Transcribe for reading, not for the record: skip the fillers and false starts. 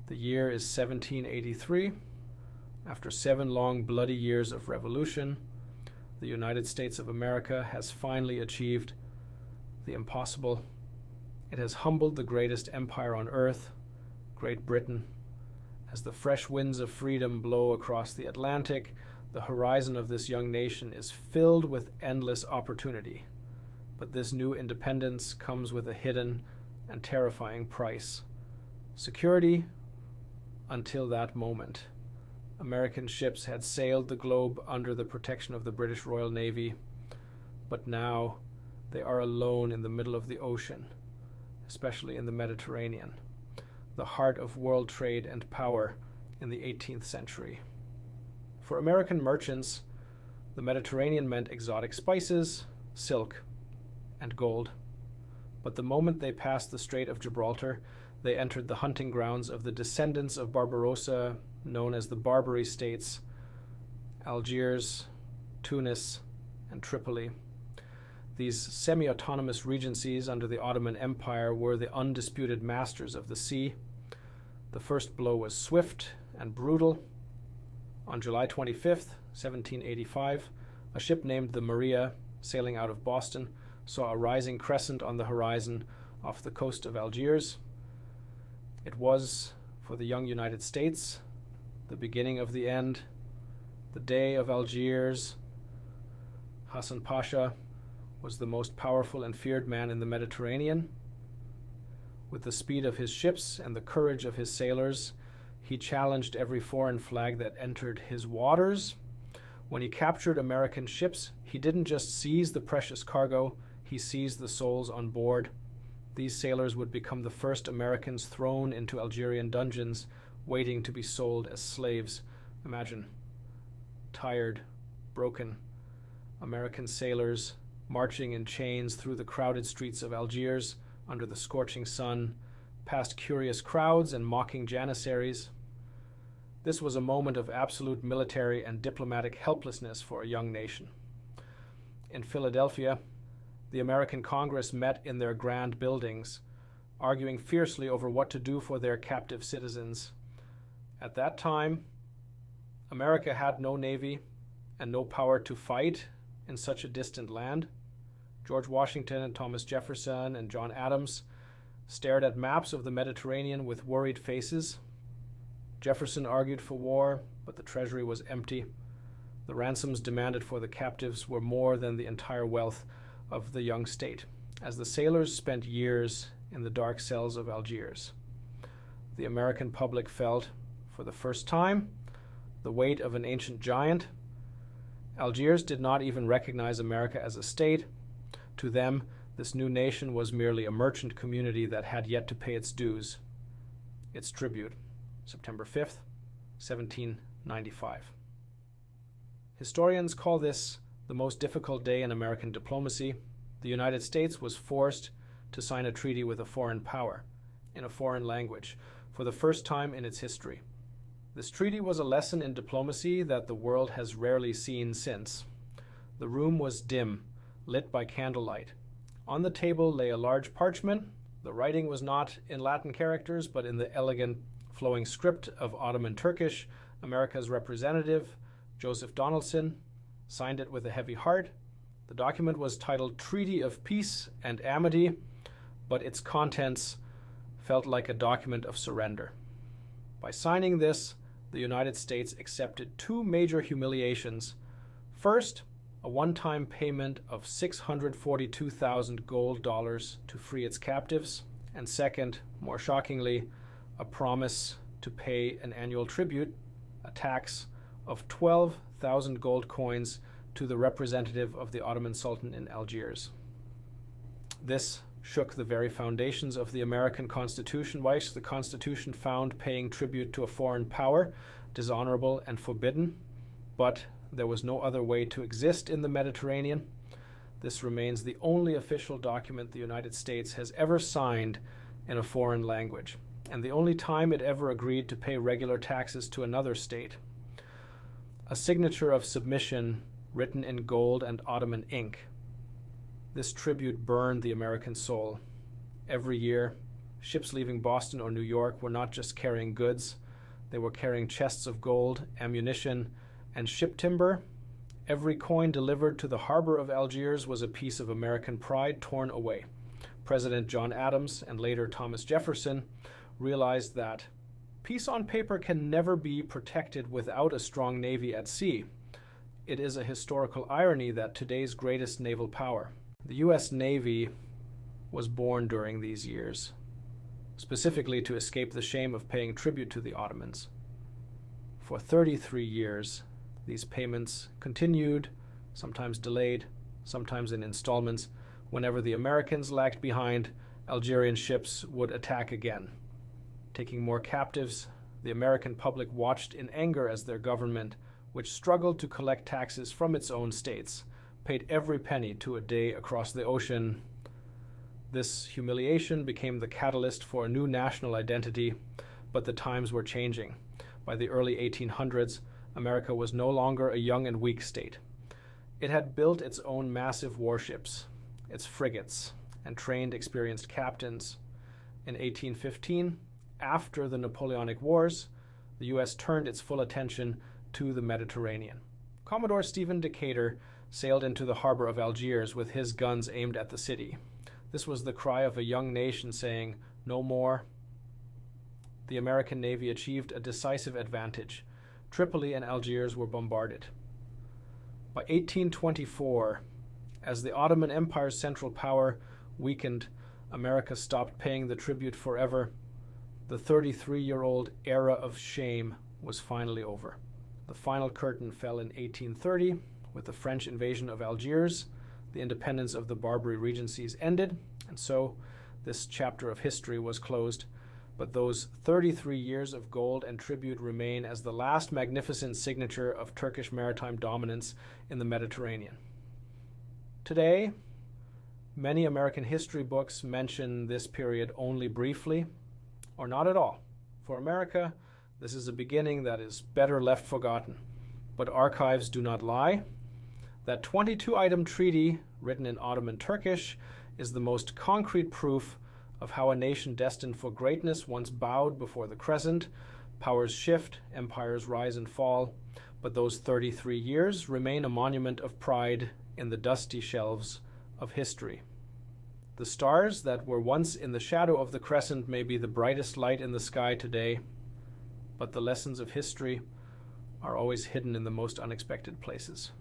The year is 1783. After 7 long, bloody years of revolution, the United States of America has finally achieved the impossible. It has humbled the greatest empire on earth, Great Britain. As the fresh winds of freedom blow across the Atlantic, the horizon of this young nation is filled with endless opportunity. But this new independence comes with a hidden and terrifying price. Security until that moment. American ships had sailed the globe under the protection of the British Royal Navy, but now they are alone in the middle of the ocean, especially in the Mediterranean, the heart of world trade and power in the 18th century. For American merchants, the Mediterranean meant exotic spices, silk, and gold. But the moment they passed the Strait of Gibraltar, they entered the hunting grounds of the descendants of Barbarossa, known as the Barbary states, Algiers, Tunis, and Tripoli. These semi-autonomous regencies under the Ottoman Empire were the undisputed masters of the sea. The first blow was swift and brutal. On July 25th, 1785, a ship named the Maria, sailing out of Boston, saw a rising crescent on the horizon off the coast of Algiers. It was, for the young United States, the beginning of the end, the day of Algiers. Hassan Pasha was the most powerful and feared man in the Mediterranean. With the speed of his ships and the courage of his sailors, he challenged every foreign flag that entered his waters. When he captured American ships, he didn't just seize the precious cargo, he seized the souls on board. These sailors would become the first Americans thrown into Algerian dungeons, waiting to be sold as slaves. Imagine, tired, broken American sailors marching in chains through the crowded streets of Algiers under the scorching sun, past curious crowds and mocking janissaries. This was a moment of absolute military and diplomatic helplessness for a young nation. In Philadelphia, the American Congress met in their grand buildings, arguing fiercely over what to do for their captive citizens. At that time, America had no navy and no power to fight in such a distant land. George Washington and Thomas Jefferson and John Adams stared at maps of the Mediterranean with worried faces. Jefferson argued for war, but the treasury was empty. The ransoms demanded for the captives were more than the entire wealth of the young state, as the sailors spent years in the dark cells of Algiers. The American public felt, for the first time, the weight of an ancient giant. Algiers did not even recognize America as a state. To them, this new nation was merely a merchant community that had yet to pay its dues, its tribute. September 5th, 1795. Historians call this the most difficult day in American diplomacy. The United States was forced to sign a treaty with a foreign power, in a foreign language, for the first time in its history. This treaty was a lesson in diplomacy that the world has rarely seen since. The room was dim, lit by candlelight. On the table lay a large parchment. The writing was not in Latin characters, but in the elegant, flowing script of Ottoman Turkish. America's representative, Joseph Donaldson, signed it with a heavy heart. The document was titled Treaty of Peace and Amity, but its contents felt like a document of surrender. By signing this, the United States accepted 2 major humiliations. First, a one-time payment of 642,000 gold dollars to free its captives, and second, more shockingly, a promise to pay an annual tribute, a tax of 12,000 gold coins to the representative of the Ottoman Sultan in Algiers. This shook the very foundations of the American Constitution, which the Constitution found paying tribute to a foreign power dishonorable and forbidden, but there was no other way to exist in the Mediterranean. This remains the only official document the United States has ever signed in a foreign language, and the only time it ever agreed to pay regular taxes to another state. A signature of submission written in gold and Ottoman ink. This tribute burned the American soul. Every year, Ships leaving Boston or New York were not just carrying goods, they were carrying chests of gold, ammunition, and ship timber. Every coin delivered to the harbor of Algiers was a piece of American pride torn away. President John Adams and later Thomas Jefferson realized that peace on paper can never be protected without a strong navy at sea. It is a historical irony that today's greatest naval power, the U.S. Navy, was born during these years, specifically to escape the shame of paying tribute to the Ottomans. For 33 years, these payments continued, sometimes delayed, sometimes in installments. Whenever the Americans lagged behind, Algerian ships would attack again. Taking more captives, the American public watched in anger as their government, which struggled to collect taxes from its own states, paid every penny to a day across the ocean. This humiliation became the catalyst for a new national identity, but the times were changing. By the early 1800s, America was no longer a young and weak state. It had built its own massive warships, its frigates, and trained experienced captains. In 1815, after the Napoleonic Wars, the U.S. turned its full attention to the Mediterranean. Commodore Stephen Decatur sailed into the harbor of Algiers with his guns aimed at the city. This was the cry of a young nation saying, "No more." The American Navy achieved a decisive advantage. Tripoli and Algiers were bombarded. By 1824, as the Ottoman Empire's central power weakened, America stopped paying the tribute forever. The 33-year-old era of shame was finally over. The final curtain fell in 1830 with the French invasion of Algiers. The independence of the Barbary Regencies ended, and so this chapter of history was closed. But those 33 years of gold and tribute remain as the last magnificent signature of Turkish maritime dominance in the Mediterranean. Today, many American history books mention this period only briefly, or not at all. For America, this is a beginning that is better left forgotten. But archives do not lie. That 22-item treaty, written in Ottoman Turkish, is the most concrete proof of how a nation destined for greatness once bowed before the crescent. Powers shift, empires rise and fall, but those 33 years remain a monument of pride in the dusty shelves of history. The stars that were once in the shadow of the crescent may be the brightest light in the sky today, but the lessons of history are always hidden in the most unexpected places.